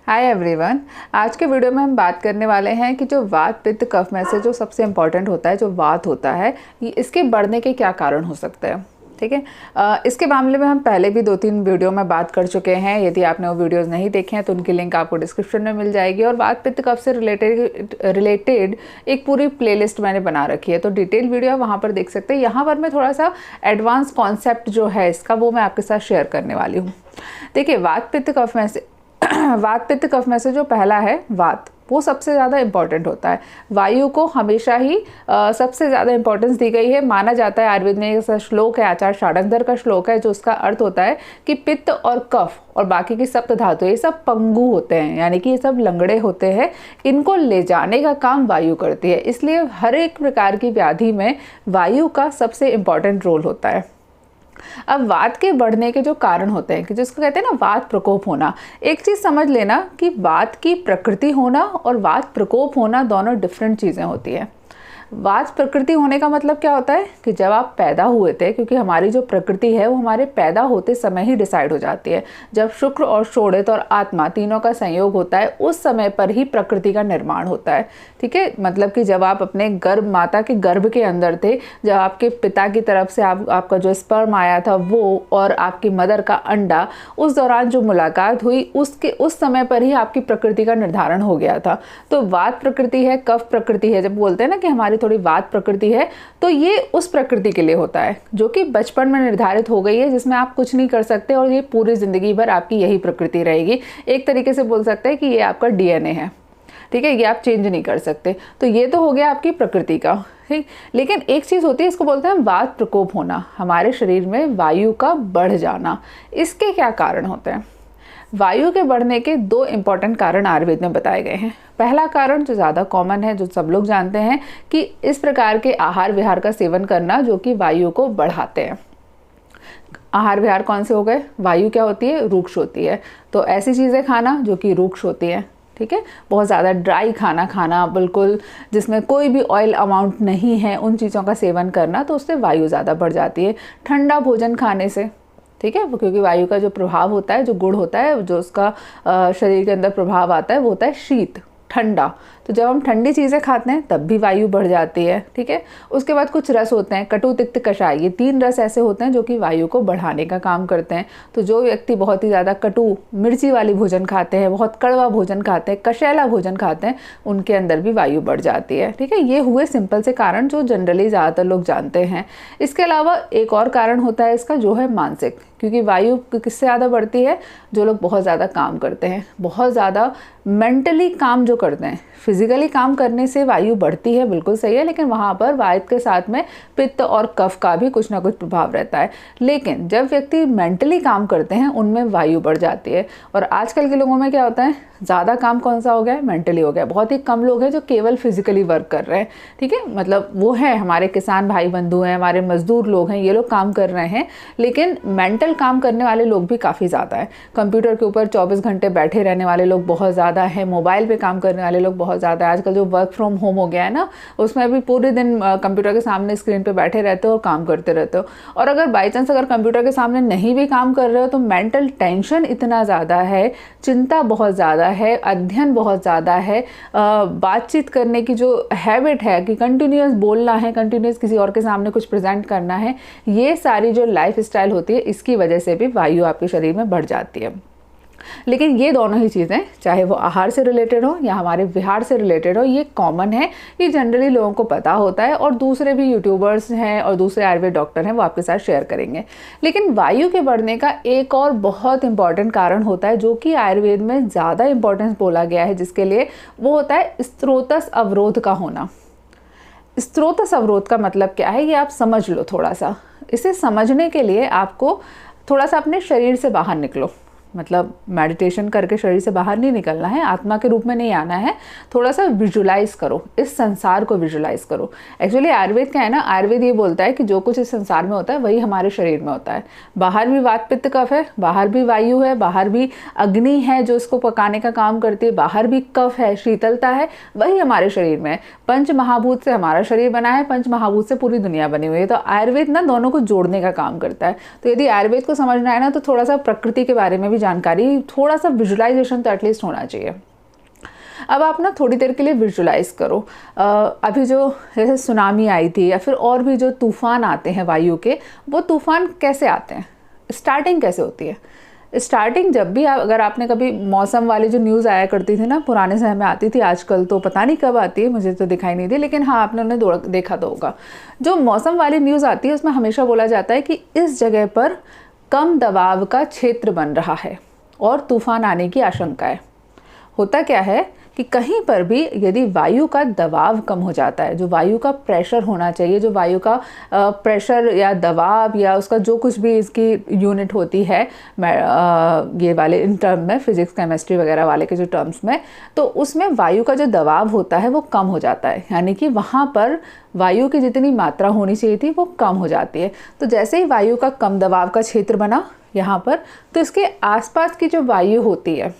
Hi everyone. आज के video में हम बात करने वाले हैं कि जो वात पित्त कफ में से जो सबसे इम्पॉर्टेंट होता है, जो वात होता है, ये इसके बढ़ने के क्या कारण हो सकते हैं। ठीक है, इसके मामले में हम पहले भी 2-3 वीडियो में बात कर चुके हैं। यदि आपने वो वीडियोस नहीं देखे हैं तो उनकी लिंक आपको डिस्क्रिप्शन में मिल जाएगी। और वात पित्त कफ से रिलेटेड एक पूरी प्लेलिस्ट मैंने बना रखी है, तो डिटेल वीडियो आप वहाँ पर देख सकते हैं। यहाँ पर मैं थोड़ा सा एडवांस कॉन्सेप्ट जो है इसका, वो मैं आपके साथ शेयर करने वाली हूँ। देखिए, वात पित्त कफ में से जो पहला है वात, वो सबसे ज़्यादा इम्पॉर्टेंट होता है। वायु को हमेशा ही सबसे ज़्यादा इम्पोर्टेंस दी गई है। माना जाता है, आयुर्वेद में एक श्लोक है, आचार्य शार्ंगधर का श्लोक है, जो उसका अर्थ होता है कि पित्त और कफ और बाकी की सप्त धातु ये सब पंगु होते हैं, यानी कि ये सब लंगड़े होते हैं। इनको ले जाने का काम वायु करती है। इसलिए हर एक प्रकार की व्याधि में वायु का सबसे इम्पॉर्टेंट रोल होता है। अब वात के बढ़ने के जो कारण होते हैं, कि जिसको कहते हैं ना वात प्रकोप होना, एक चीज़ समझ लेना कि वात की प्रकृति होना और वात प्रकोप होना दोनों डिफरेंट चीज़ें होती हैं। वात प्रकृति होने का मतलब क्या होता है कि जब आप पैदा हुए थे, क्योंकि हमारी जो प्रकृति है वो हमारे पैदा होते समय ही डिसाइड हो जाती है। जब शुक्र और षोडश और आत्मा तीनों का संयोग होता है, उस समय पर ही प्रकृति का निर्माण होता है। ठीक है, मतलब कि जब आप अपने माता के गर्भ के अंदर थे, जब आपके पिता की तरफ से आपका जो स्पर्म आया था वो और आपकी मदर का अंडा, उस दौरान जो मुलाकात हुई, उस समय पर ही आपकी प्रकृति का निर्धारण हो गया था। तो वात प्रकृति है, कफ प्रकृति है। जब बोलते हैं ना कि हमारी थोड़ी वात प्रकृति है, तो ये उस प्रकृति के लिए होता है जो कि बचपन में निर्धारित हो गई है, जिसमें आप कुछ नहीं कर सकते और ये पूरी जिंदगी भर आपकी यही प्रकृति रहेगी। एक तरीके से बोल सकते हैं कि ये आपका डीएनए है। ठीक है, ये आप चेंज नहीं कर सकते। तो ये तो हो गया आपकी प्रकृति का। ठीक, लेकिन एक चीज़ होती है, इसको बोलते हैं वात प्रकोप होना, हमारे शरीर में वायु का बढ़ जाना। इसके क्या कारण होते हैं? वायु के बढ़ने के 2 इम्पॉर्टेंट कारण आयुर्वेद में बताए गए हैं। पहला कारण जो ज़्यादा कॉमन है, जो सब लोग जानते हैं, कि इस प्रकार के आहार विहार का सेवन करना जो कि वायु को बढ़ाते हैं। आहार विहार कौन से हो गए? वायु क्या होती है? रूक्ष होती है। तो ऐसी चीज़ें खाना जो कि रूक्ष होती हैं। ठीक है, बहुत ज़्यादा ड्राई खाना खाना, बिल्कुल जिसमें कोई भी ऑयल अमाउंट नहीं है, उन चीज़ों का सेवन करना, तो उससे वायु ज़्यादा बढ़ जाती है। ठंडा भोजन खाने से, ठीक है, क्योंकि वायु का जो प्रभाव होता है, जो गुण होता है, जो उसका शरीर के अंदर प्रभाव आता है, वो होता है शीत, ठंडा। तो जब हम ठंडी चीज़ें खाते हैं तब भी वायु बढ़ जाती है। ठीक है, उसके बाद कुछ रस होते हैं, कटु तिक्त कषाय, ये 3 रस ऐसे होते हैं जो कि वायु को बढ़ाने का काम करते हैं। तो जो व्यक्ति बहुत ही ज़्यादा कटु मिर्ची वाली भोजन खाते हैं, बहुत कड़वा भोजन खाते हैं, कषैला भोजन खाते हैं, उनके अंदर भी वायु बढ़ जाती है। ठीक है, ये हुए सिंपल से कारण जो जनरली ज़्यादातर लोग जानते हैं। इसके अलावा एक और कारण होता है इसका, जो है मानसिक, क्योंकि वायु किससे ज़्यादा बढ़ती है? जो लोग बहुत ज़्यादा काम करते हैं, बहुत ज़्यादा मेंटली काम जो करते हैं। फिजिकली काम करने से वायु बढ़ती है, बिल्कुल सही है, लेकिन वहाँ पर वात के साथ में पित्त और कफ का भी कुछ ना कुछ प्रभाव रहता है। लेकिन जब व्यक्ति मेंटली काम करते हैं, उनमें वायु बढ़ जाती है। और आजकल के लोगों में क्या होता है? ज़्यादा काम कौन सा हो गया है? मेंटली हो गया। बहुत ही कम लोग हैं जो केवल फिजिकली वर्क कर रहे हैं। ठीक है, मतलब वो है हमारे किसान भाई बंधु हैं, हमारे मजदूर लोग हैं, ये लोग काम कर रहे हैं, लेकिन मेंटल काम करने वाले लोग भी काफ़ी ज़्यादा हैं। कंप्यूटर के ऊपर 24 घंटे बैठे रहने वाले लोग बहुत ज़्यादा हैं, मोबाइल पे काम करने वाले लोग बहुत ज़्यादा है। आजकल जो वर्क फ्रॉम होम हो गया है ना, उसमें भी पूरे दिन कंप्यूटर के सामने स्क्रीन पे बैठे रहते हो और काम करते रहते हो। और अगर बाई चांस अगर कंप्यूटर के सामने नहीं भी काम कर रहे हो, तो मेंटल टेंशन इतना ज़्यादा है, चिंता बहुत ज़्यादा है, अध्ययन बहुत ज़्यादा है, बातचीत करने की जो हैबिट है कि कंटिन्यूस बोलना है, कंटिन्यूस किसी और के सामने कुछ प्रेजेंट करना है, ये सारी जो लाइफ स्टाइल होती है, इसकी वजह से भी वायु आपके शरीर में बढ़ जाती है। लेकिन ये दोनों ही चीज़ें, चाहे वो आहार से रिलेटेड हो या हमारे विहार से रिलेटेड हो, ये कॉमन है, ये जनरली लोगों को पता होता है। और दूसरे भी यूट्यूबर्स हैं और दूसरे आयुर्वेद डॉक्टर हैं, वो आपके साथ शेयर करेंगे। लेकिन वायु के बढ़ने का एक और बहुत इंपॉर्टेंट कारण होता है, जो कि आयुर्वेद में ज़्यादा इंपॉर्टेंस बोला गया है जिसके लिए, वो होता है स्त्रोतस अवरोध का होना। स्त्रोतस अवरोध का मतलब क्या है, ये आप समझ लो थोड़ा सा। इसे समझने के लिए आपको थोड़ा सा अपने शरीर से बाहर निकलो। मतलब मेडिटेशन करके शरीर से बाहर नहीं निकलना है, आत्मा के रूप में नहीं आना है, थोड़ा सा विजुलाइज करो, इस संसार को विजुलाइज करो। एक्चुअली आयुर्वेद क्या है ना, आयुर्वेद ये बोलता है कि जो कुछ इस संसार में होता है वही हमारे शरीर में होता है। बाहर भी वात पित्त कफ है, बाहर भी वायु है, बाहर भी अग्नि है जो इसको पकाने का काम करती है, बाहर भी कफ है, शीतलता है, वही हमारे शरीर में है। पंच महाभूत से हमारा शरीर बना है, पंच महाभूत से पूरी दुनिया बनी हुई है। तो आयुर्वेद ना दोनों को जोड़ने का काम करता है। तो यदि आयुर्वेद को समझना है ना, तो थोड़ा सा प्रकृति के बारे में भी जानकारी, थोड़ा सा विजुलाइजेशन तो एटलीस्ट होना चाहिए। अब आप ना थोड़ी देर के लिए विजुलाइज करो, अभी जो जैसे सुनामी आई थी या फिर और भी जो तूफ़ान आते हैं वायु के, वो तूफ़ान कैसे आते हैं, स्टार्टिंग कैसे होती है। स्टार्टिंग जब भी अगर आपने कभी मौसम वाली जो न्यूज़ आया करती थी ना, पुराने समय में आती थी, आजकल तो पता नहीं कब आती है, मुझे तो दिखाई नहीं दी, लेकिन हाँ आपने उन्हें देखा तो होगा। जो मौसम वाली न्यूज़ आती है उसमें हमेशा बोला जाता है कि इस जगह पर कम दबाव का क्षेत्र बन रहा है और तूफान आने की आशंका है। होता क्या है कि कहीं पर भी यदि वायु का दबाव कम हो जाता है, जो वायु का प्रेशर होना चाहिए, जो वायु का प्रेशर या दबाव या उसका जो कुछ भी इसकी यूनिट होती है, ये वाले इन टर्म में फिजिक्स केमिस्ट्री वगैरह वाले के जो टर्म्स में, तो उसमें वायु का जो दबाव होता है वो कम हो जाता है, यानी कि वहाँ पर वायु की जितनी मात्रा होनी चाहिए थी वो कम हो जाती है। तो जैसे ही वायु का कम दबाव का क्षेत्र बना यहाँ पर, तो इसके आसपास की जो वायु होती है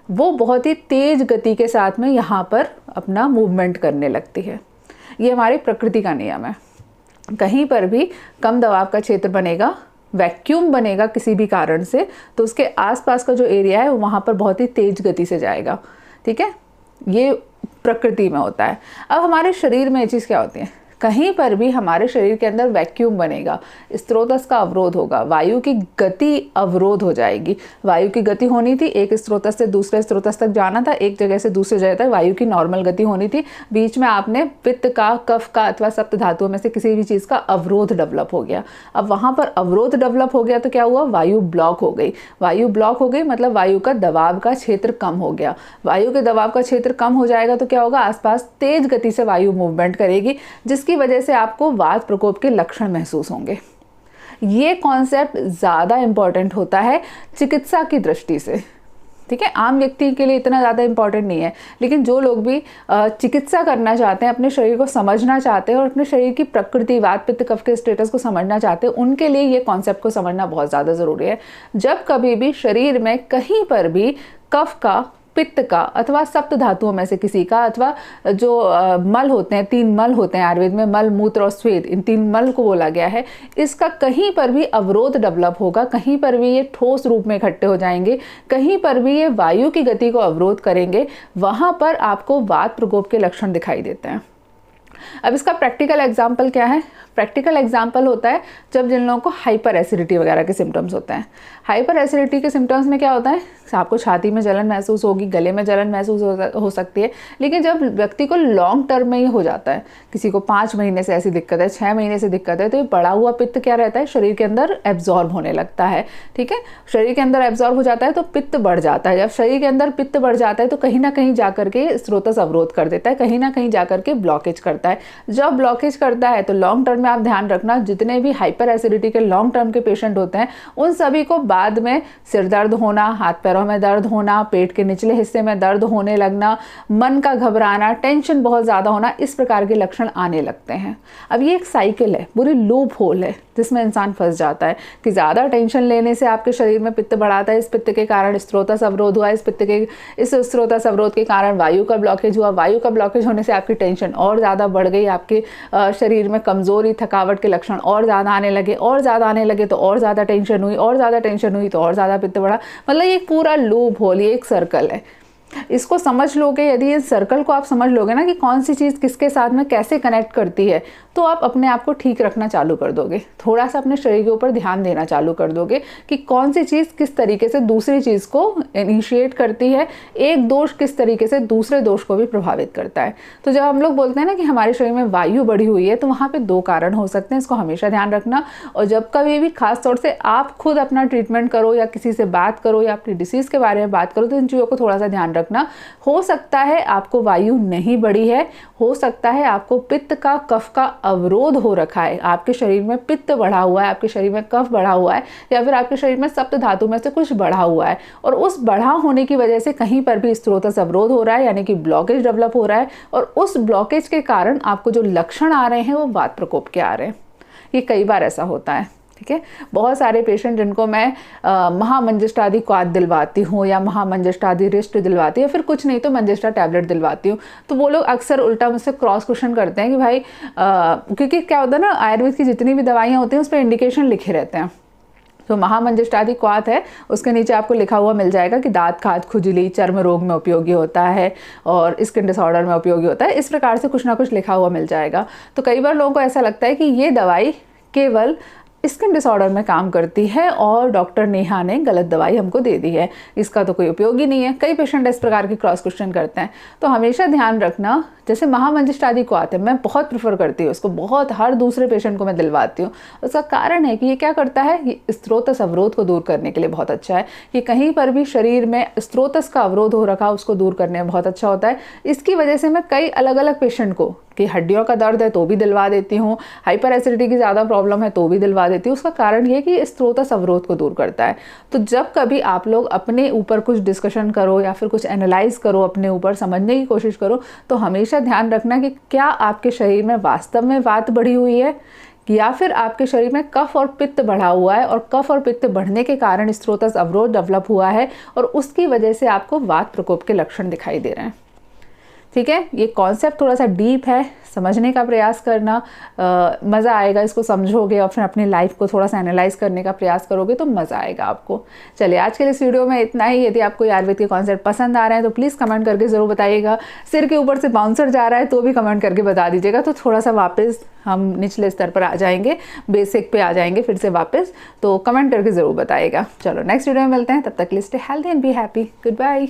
वो बहुत ही तेज गति के साथ में यहाँ पर अपना मूवमेंट करने लगती है। ये हमारी प्रकृति का नियम है। कहीं पर भी कम दबाव का क्षेत्र बनेगा, वैक्यूम बनेगा किसी भी कारण से, तो उसके आसपास का जो एरिया है वो वहाँ पर बहुत ही तेज गति से जाएगा। ठीक है, ये प्रकृति में होता है। अब हमारे शरीर में ये चीज़ क्या होती है, कहीं पर भी हमारे शरीर के अंदर वैक्यूम बनेगा, स्रोतस का अवरोध होगा, वायु की गति अवरोध हो जाएगी। वायु की गति होनी थी, एक स्रोतस से दूसरे स्रोतस तक जाना था, एक जगह से दूसरी जगह तक वायु की नॉर्मल गति होनी थी। बीच में आपने पित्त का, कफ का अथवा सप्त धातुओं में से किसी भी चीज़ का अवरोध डेवलप हो गया। अब वहाँ पर अवरोध डेवलप हो गया तो क्या हुआ, वायु ब्लॉक हो गई। वायु ब्लॉक हो गई मतलब वायु का दबाव का क्षेत्र कम हो गया। वायु के दबाव का क्षेत्र कम हो जाएगा तो क्या होगा, आसपास तेज गति से वायु मूवमेंट करेगी, जिसकी वजह से आपको वात प्रकोप के लक्षण महसूस होंगे। ये कॉन्सेप्ट ज़्यादा इम्पॉर्टेंट होता है चिकित्सा की दृष्टि से। ठीक है, आम व्यक्ति के लिए इतना ज़्यादा इम्पॉर्टेंट नहीं है, लेकिन जो लोग भी चिकित्सा करना चाहते हैं, अपने शरीर को समझना चाहते हैं और अपने शरीर की प्रकृति, वात पित्त कफ के स्टेटस को समझना चाहते हैं, उनके लिए ये कॉन्सेप्ट को समझना बहुत ज़्यादा ज़रूरी है। जब कभी भी शरीर में कहीं पर भी कफ का, पित्त का अथवा सप्त धातुओं में से किसी का, अथवा जो मल होते हैं, 3 मल होते हैं आयुर्वेद में, मल, मूत्र और स्वेद, इन 3 मल को बोला गया है, इसका कहीं पर भी अवरोध डेवलप होगा, कहीं पर भी ये ठोस रूप में इकट्ठे हो जाएंगे, कहीं पर भी ये वायु की गति को अवरोध करेंगे, वहाँ पर आपको वात प्रकोप के लक्षण दिखाई देते हैं। अब इसका प्रैक्टिकल एग्जाम्पल क्या है, प्रैक्टिकल एग्जाम्पल होता है जब जिन लोगों को हाइपर एसिडिटी वगैरह के सिम्टम्स होते हैं। हाइपर एसिडिटी के सिम्टम्स में क्या होता है, आपको छाती में जलन महसूस होगी, गले में जलन महसूस हो सकती है, लेकिन जब व्यक्ति को लॉन्ग टर्म में ये हो जाता है, किसी को 5 महीने से ऐसी दिक्कत है, 6 महीने से दिक्कत है, तो ये बढ़ा हुआ पित्त क्या रहता है, शरीर के अंदर एब्जॉर्ब होने लगता है। ठीक है, शरीर के अंदर एब्जॉर्ब हो जाता है तो पित्त बढ़ जाता है। जब शरीर के अंदर पित्त बढ़ जाता है तो कहीं ना कहीं जाकर के स्रोतस अवरोध कर देता है, कहीं ना कहीं जाकर के ब्लॉकेज करता है। जब ब्लॉकेज करता है तो लॉन्ग टर्म में आप ध्यान रखना, जितने भी हाइपर एसिडिटी के लॉन्ग टर्म के पेशेंट होते हैं उन सभी को बाद में सिर दर्द होना, हाथ पैरों में दर्द होना, पेट के निचले हिस्से में दर्द होने लगना, मन का घबराना, टेंशन बहुत ज़्यादा होना, इस प्रकार के लक्षण आने लगते हैं। अब ये एक साइकिल है, पूरी लूप होल है जिसमें इंसान फंस जाता है कि ज़्यादा टेंशन लेने से आपके शरीर में पित्त बढ़ाता है, इस पित्त के कारण स्रोतस अवरोध हुआ, इस स्रोतस अवरोध के कारण वायु का ब्लॉकेज हुआ, वायु का ब्लॉकेज होने से आपकी टेंशन और ज़्यादा बढ़ गई, आपके शरीर में कमज़ोरी, थकावट के लक्षण और ज़्यादा आने लगे, और ज़्यादा आने लगे तो और ज़्यादा टेंशन हुई, और ज़्यादा टेंशन हुई तो और ज़्यादा पित्त बढ़ा। मतलब ये एक पूरा लूप होल, ये एक सर्कल है। इसको समझ लोगे, यदि इस सर्कल को आप समझ लोगे ना कि कौन सी चीज़ किसके साथ में कैसे कनेक्ट करती है, तो आप अपने आप को ठीक रखना चालू कर दोगे। थोड़ा सा अपने शरीर के ऊपर ध्यान देना चालू कर दोगे कि कौन सी चीज़ किस तरीके से दूसरी चीज़ को इनिशिएट करती है, एक दोष किस तरीके से दूसरे दोष को भी प्रभावित करता है। तो जब हम लोग बोलते हैं ना कि हमारे शरीर में वायु बढ़ी हुई है, तो वहाँ पर 2 कारण हो सकते हैं, इसको हमेशा ध्यान रखना। और जब कभी भी खास तौर से आप खुद अपना ट्रीटमेंट करो या किसी से बात करो या अपनी डिसीज़ के बारे में बात करो, तो इन चीज़ों को थोड़ा सा ध्यान रखना। हो सकता है आपको वायु नहीं बढ़ी है, हो सकता है आपको पित्त का, कफ का अवरोध हो रखा है, आपके शरीर में पित्त बढ़ा हुआ है, आपके शरीर में कफ बढ़ा हुआ है, या फिर आपके शरीर में सप्त धातु में से कुछ बढ़ा हुआ है, और उस बढ़ा होने की वजह से कहीं पर भी स्रोतस अवरोध हो रहा है, यानी कि ब्लॉकेज डेवलप हो रहा है, और उस ब्लॉकेज के कारण आपको जो लक्षण आ रहे हैं वो वात प्रकोप के आ रहे हैं। ये कई बार ऐसा होता है। ठीक है, बहुत सारे पेशेंट जिनको मैं महामंजिष्ठादि क्वाथ दिलवाती हूँ या महामंजिष्ठादि रिस्ट दिलवाती हूँ, या फिर कुछ नहीं तो मंजिष्ठा टैबलेट दिलवाती हूँ, तो वो लोग अक्सर उल्टा मुझसे क्रॉस क्वेश्चन करते हैं कि भाई क्योंकि क्या होता है ना, आयुर्वेद की जितनी भी दवाइयाँ होती हैं उस पर इंडिकेशन लिखे रहते हैं, तो महामंजिष्ठादिक वात है, उसके नीचे आपको लिखा हुआ मिल जाएगा कि दांत खाज खुजली चर्म रोग में उपयोगी होता है और स्किन डिसऑर्डर में उपयोगी होता है। इस प्रकार से कुछ ना कुछ लिखा हुआ मिल जाएगा। तो कई बार लोगों को ऐसा लगता है कि ये दवाई केवल स्किन डिसऑर्डर में काम करती है और डॉक्टर नेहा ने गलत दवाई हमको दे दी है, इसका तो कोई उपयोग ही नहीं है। कई पेशेंट इस प्रकार के क्रॉस क्वेश्चन करते हैं। तो हमेशा ध्यान रखना, जैसे महामंजिष्ठादिक वात है, मैं बहुत प्रेफर करती हूँ इसको, बहुत हर दूसरे पेशेंट को मैं दिलवाती हूँ। उसका कारण है कि ये क्या करता है, ये स्त्रोतस अवरोध को दूर करने के लिए बहुत अच्छा है। ये कहीं पर भी शरीर में स्त्रोतस का अवरोध हो रखा, उसको दूर करने में बहुत अच्छा होता है। इसकी वजह से मैं कई अलग अलग पेशेंट को, कि हड्डियों का दर्द है तो भी दिलवा देती हूँ, हाइपर एसिडिटी की ज़्यादा प्रॉब्लम है तो भी दिलवा देती हूँ। उसका कारण ये कि स्त्रोतस अवरोध को दूर करता है। तो जब कभी आप लोग अपने ऊपर कुछ डिस्कशन करो या फिर कुछ एनालाइज करो, अपने ऊपर समझने की कोशिश करो, तो हमेशा ध्यान रखना कि क्या आपके शरीर में वास्तव में वात बढ़ी हुई है या फिर आपके शरीर में कफ और पित्त बढ़ा हुआ है और कफ और पित्त बढ़ने के कारण स्त्रोतस अवरोध डेवलप हुआ है और उसकी वजह से आपको वात प्रकोप के लक्षण दिखाई दे रहे हैं। ठीक है, ये कॉन्सेप्ट थोड़ा सा डीप है, समझने का प्रयास करना, मज़ा आएगा इसको समझोगे और फिर अपनी लाइफ को थोड़ा सा एनालाइज करने का प्रयास करोगे तो मज़ा आएगा आपको। चलिए, आज के लिए इस वीडियो में इतना ही। यदि आपको आयुर्वेद के कॉन्सेप्ट पसंद आ रहे हैं तो प्लीज़ कमेंट करके ज़रूर बताइएगा। सिर के ऊपर से बाउंसर जा रहा है तो भी कमेंट करके बता दीजिएगा, तो थोड़ा सा वापस हम निचले स्तर पर आ जाएंगे, बेसिक पे आ जाएंगे फिर से वापस। तो कमेंट करके ज़रूर बताइएगा। चलो नेक्स्ट वीडियो में मिलते हैं, तब तक के लिए stay healthy and be happy. Good bye.